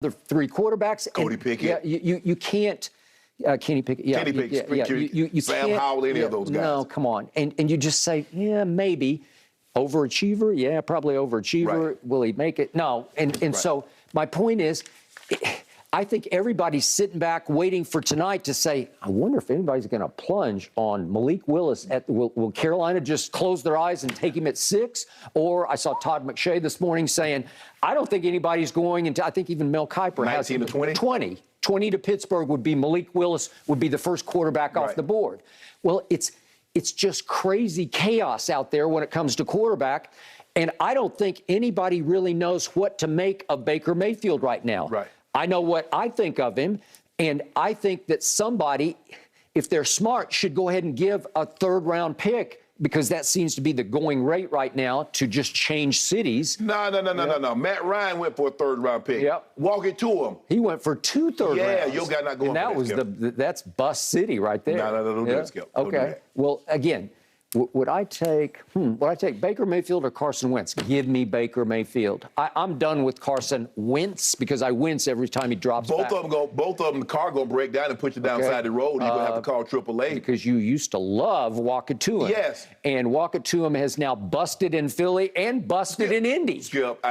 the three quarterbacks. Cody Pickett. Yeah, you can't. Kenny Pickett. Yeah, Kenny Pickett. You Sam can't, Howell, any of those guys. No, come on. And you just say, yeah, maybe. Overachiever? Yeah, probably overachiever. Right. Will he make it? No. And Right. So my point is, I think everybody's sitting back waiting for tonight to say, I wonder if anybody's going to plunge on Malik Willis. Will Carolina just close their eyes and take him at 6? Or I saw Todd McShay this morning saying, I don't think anybody's going into, I think even Mel Kiper has 19 to 20? 20 to Pittsburgh would be Malik Willis would be the first quarterback off the board. Well, it's just crazy chaos out there when it comes to quarterback. And I don't think anybody really knows what to make of Baker Mayfield right now. Right. I know what I think of him, and I think that somebody, if they're smart, should go ahead and give a third-round pick, because that seems to be the going rate right now to just change cities. No. Matt Ryan went for a third-round pick. Yep. Walk it to him. He went for 2 third rounds. Yeah, your guy not going and for that. Was That's bust city right there. No, don't do that, Skip. Don't do Okay. that. Well, again, would I take Baker Mayfield or Carson Wentz? Give me Baker Mayfield. I'm done with Carson Wentz because I wince every time he drops back. Both of them, the car gonna break down and put you downside the road. You're gonna have to call AAA. Because you used to love Wakatuam. Yes. And Wakatuam has now busted in Philly and busted in Indy. Skip,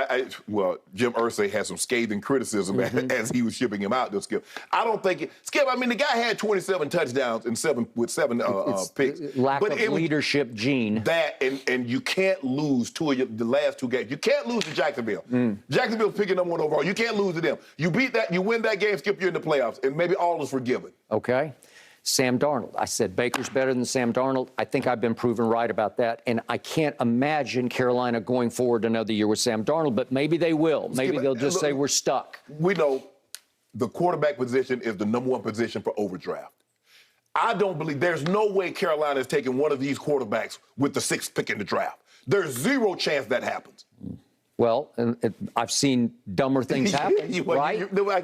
well, Jim Irsay had some scathing criticism as he was shipping him out. Skip, I don't think Skip. I mean, the guy had 27 touchdowns and seven picks. Lack of leadership gene. That and you can't lose the last 2 games. You can't lose to Jacksonville. Jacksonville's picking number 1 overall. You can't lose to them. You beat that, you win that game, Skip, you're in the playoffs, and maybe all is forgiven. Okay. Sam Darnold. I said Baker's better than Sam Darnold. I think I've been proven right about that, and I can't imagine Carolina going forward another year with Sam Darnold, but maybe they will. Maybe they'll just say we're stuck. We know the quarterback position is the number 1 position for overdraft. I don't believe there's no way Carolina is taking one of these quarterbacks with the 6th pick in the draft. There's 0 chance that happens. Well, I've seen dumber things happen, right?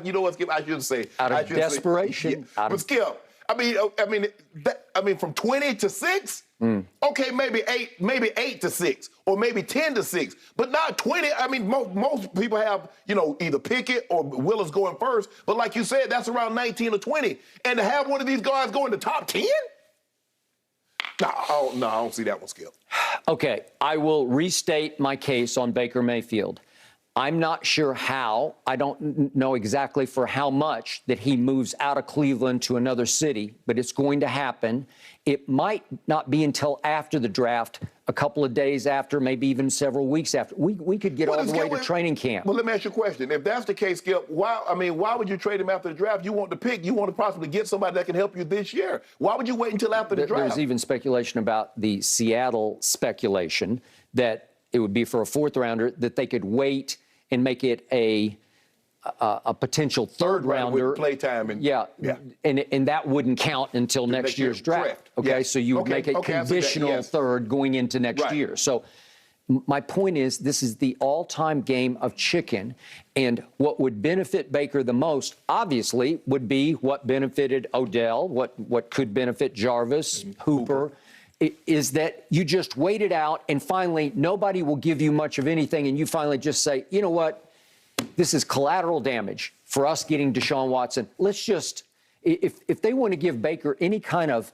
You know what, Skip? I shouldn't say. Out of desperation. But Skip, I mean, from 20 to 6. Okay, maybe 8 to 6, or maybe 10 to 6, but not 20. I mean, most people have, either Pickett or Willis going first, but like you said, that's around 19 or 20. And to have one of these guys go in the top 10? No, I don't see that one, Skip. Okay, I will restate my case on Baker Mayfield. I'm not sure how. I don't know exactly for how much that he moves out of Cleveland to another city, but it's going to happen. It might not be until after the draft, a couple of days after, maybe even several weeks after. We could get all the way to training camp. Well, let me ask you a question. If that's the case, Skip, why would you trade him after the draft? You want to pick. You want to possibly get somebody that can help you this year. Why would you wait until after the draft? There's even speculation about the Seattle speculation that it would be for a 4th rounder, that they could wait and make it a potential third rounder with playtime and that wouldn't count until next year's draft. Correct. Okay, yes. So you would make a conditional third going into next year. So my point is, this is the all-time game of chicken, and what would benefit Baker the most, obviously, would be what benefited Odell, what could benefit Jarvis, Hooper. Is that you just wait it out, and finally nobody will give you much of anything, and you finally just say, you know what, this is collateral damage for us getting Deshaun Watson. Let's just, if they want to give Baker any kind of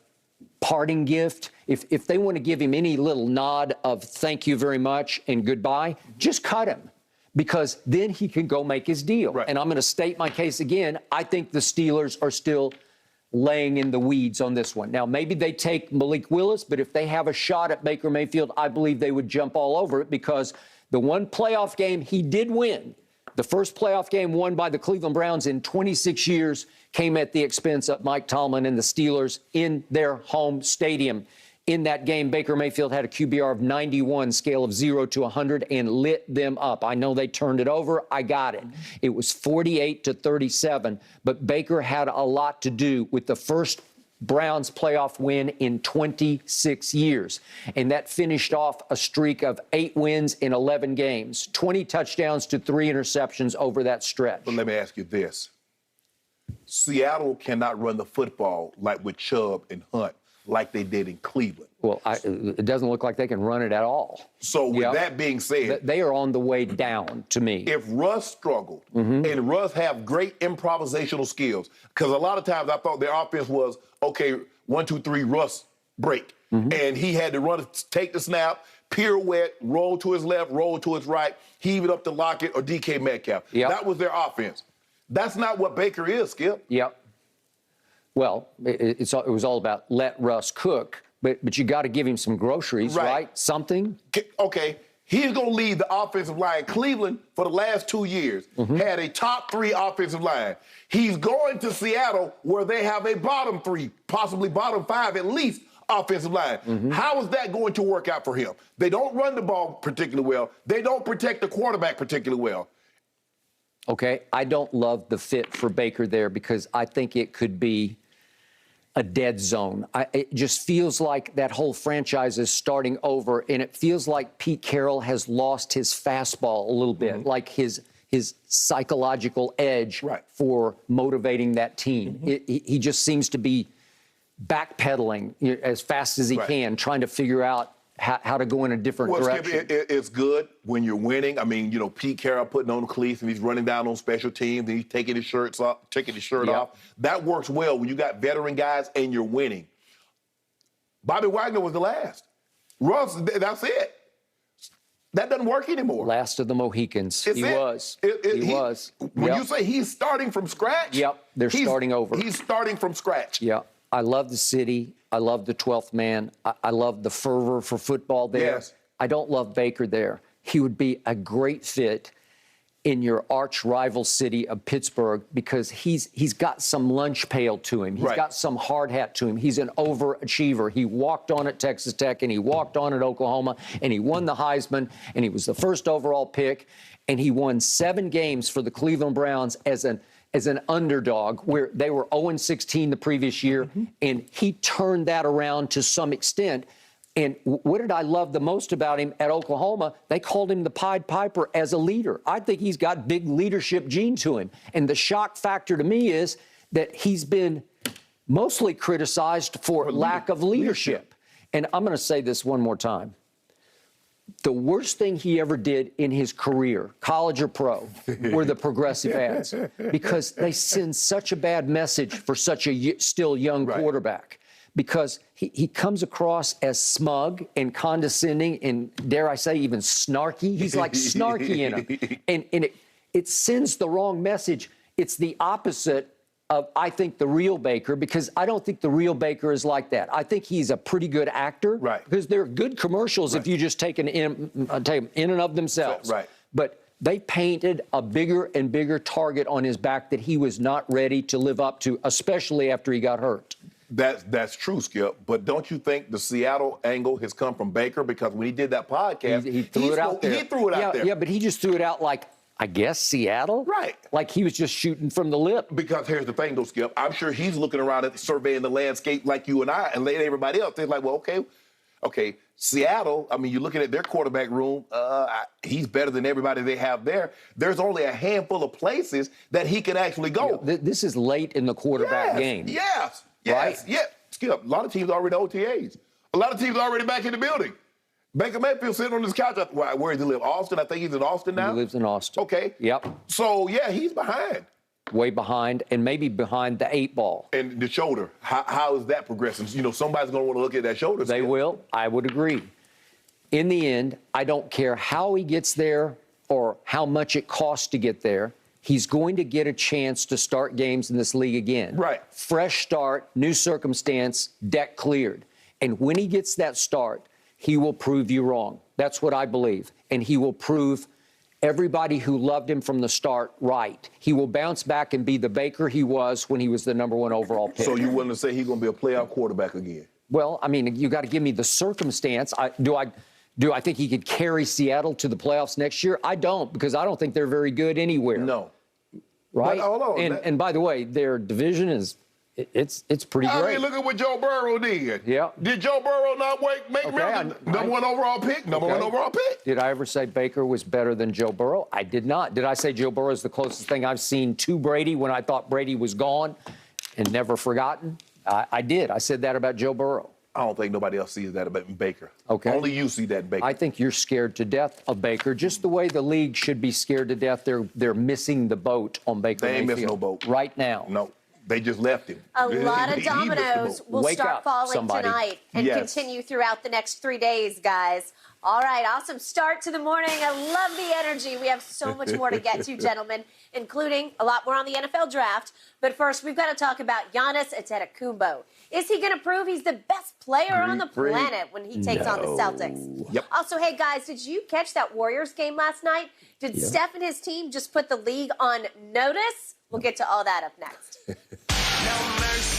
parting gift, if they want to give him any little nod of thank you very much and goodbye, just cut him, because then he can go make his deal. Right. And I'm going to state my case again. I think the Steelers are still laying in the weeds on this one. Now, maybe they take Malik Willis, but if they have a shot at Baker Mayfield, I believe they would jump all over it, because the one playoff game he did win, the first playoff game won by the Cleveland Browns in 26 years, came at the expense of Mike Tomlin and the Steelers in their home stadium. In that game, Baker Mayfield had a QBR of 91, scale of 0 to 100, and lit them up. I know they turned it over. I got it. It was 48 to 37, but Baker had a lot to do with the first Browns playoff win in 26 years. And that finished off a streak of 8 wins in 11 games, 20 touchdowns to 3 interceptions over that stretch. But let me ask you this. Seattle cannot run the football like with Chubb and Hunt. like they did in Cleveland. Well, it doesn't look like they can run it at all. So with that being said, they are on the way down to me. If Russ struggled and Russ have great improvisational skills, because a lot of times I thought their offense was, okay, 1, 2, 3, Russ, break. And he had to run, take the snap, pirouette, roll to his left, roll to his right, heave it up to Lockett or DK Metcalf. Yep. That was their offense. That's not what Baker is, Skip. Yep. Well, it was all about let Russ cook, but you got to give him some groceries, right? Something. Okay. He's going to lead the offensive line. Cleveland, for the last 2 years, had a top 3 offensive line. He's going to Seattle, where they have a bottom 3, possibly bottom 5 at least, offensive line. How is that going to work out for him? They don't run the ball particularly well. They don't protect the quarterback particularly well. Okay, I don't love the fit for Baker there because I think it could be a dead zone. It just feels like that whole franchise is starting over, and it feels like Pete Carroll has lost his fastball a little bit, like his psychological edge for motivating that team. He just seems to be backpedaling as fast as he can, trying to figure out how to go in a different direction. It's good when you're winning. I mean, you know, Pete Carroll putting on the cleats and he's running down on special teams and he's taking his shirt off. That works well when you got veteran guys and you're winning. Bobby Wagner was the last. Russ, that's it. That doesn't work anymore. Last of the Mohicans. He was. When you say he's starting from scratch? They're starting over. He's starting from scratch. I love the city. I love the 12th man. I love the fervor for football there. Yes. I don't love Baker there. He would be a great fit in your arch rival city of Pittsburgh because he's got some lunch pail to him. He's got some hard hat to him. He's an overachiever. He walked on at Texas Tech and he walked on at Oklahoma and he won the Heisman and he was the first overall pick and he won 7 games for the Cleveland Browns as an underdog where they were 0-16 the previous year, and he turned that around to some extent. And what did I love the most about him at Oklahoma? They called him the Pied Piper as a leader. I think he's got big leadership gene to him. And the shock factor to me is that he's been mostly criticized for lack of leadership. And I'm going to say this one more time. The worst thing he ever did in his career, college or pro, were the progressive ads because they send such a bad message for such a still young quarterback because he comes across as smug and condescending and, dare I say, even snarky. He's like snarky in him. And it sends the wrong message. It's the opposite of, I think, the real Baker, because I don't think the real Baker is like that. I think he's a pretty good actor. Because they're good commercials if you just take them in and of themselves. But they painted a bigger and bigger target on his back that he was not ready to live up to, especially after he got hurt. That's true, Skip. But don't you think the Seattle angle has come from Baker? Because when he did that podcast, he threw it out there. He threw it out there. Yeah, but he just threw it out like, I guess, Seattle? Like he was just shooting from the lip. Because here's the thing, though, Skip. I'm sure he's looking around at surveying the landscape like you and I and everybody else. They're like, well, okay, Seattle, I mean, you're looking at their quarterback room. He's better than everybody they have there. There's only a handful of places that he can actually go. This is late in the quarterback game. Skip, a lot of teams already OTAs. A lot of teams already back in the building. Baker Mayfield sitting on his couch. Where does he live? Austin? I think he's in Austin now. He lives in Austin. Okay. Yep. So, yeah, he's behind. Way behind, and maybe behind the 8 ball. And the shoulder, how is that progressing? You know, somebody's going to want to look at that shoulder. They will. I would agree. In the end, I don't care how he gets there or how much it costs to get there. He's going to get a chance to start games in this league again. Fresh start, new circumstance, deck cleared. And when he gets that start, he will prove you wrong. That's what I believe. And he will prove everybody who loved him from the start right. He will bounce back and be the Baker he was when he was the #1 overall pick. So you willing to say he's going to be a playoff quarterback again? Well, I mean, you got to give me the circumstance. Do I think he could carry Seattle to the playoffs next year? I don't, because I don't think they're very good anywhere. No. Right? But, hold on. And by the way, their division is it's pretty great. I mean, look at what Joe Burrow did. Yeah. Did Joe Burrow not make #1 overall pick? #1 overall pick? Did I ever say Baker was better than Joe Burrow? I did not. Did I say Joe Burrow is the closest thing I've seen to Brady when I thought Brady was gone and never forgotten? I did. I said that about Joe Burrow. I don't think nobody else sees that about Baker. Okay. Only you see that in Baker. I think you're scared to death of Baker, just the way the league should be scared to death. They're missing the boat on Baker They ain't Mayfield missing no boat. right now. No, they just left him. A lot of He missed the dominoes boat. will Wake start up, falling somebody. tonight and Yes. continue throughout the next 3 days, guys. All right, awesome start to the morning. I love the energy. We have so much more to get to, gentlemen, including a lot more on the NFL draft. But first, we've got to talk about Giannis Antetokounmpo. Is he going to prove he's the best player on the planet when he takes on the Celtics? Yep. Also, hey, guys, did you catch that Warriors game last night? Did Steph and his team just put the league on notice? We'll get to all that up next. No mercy.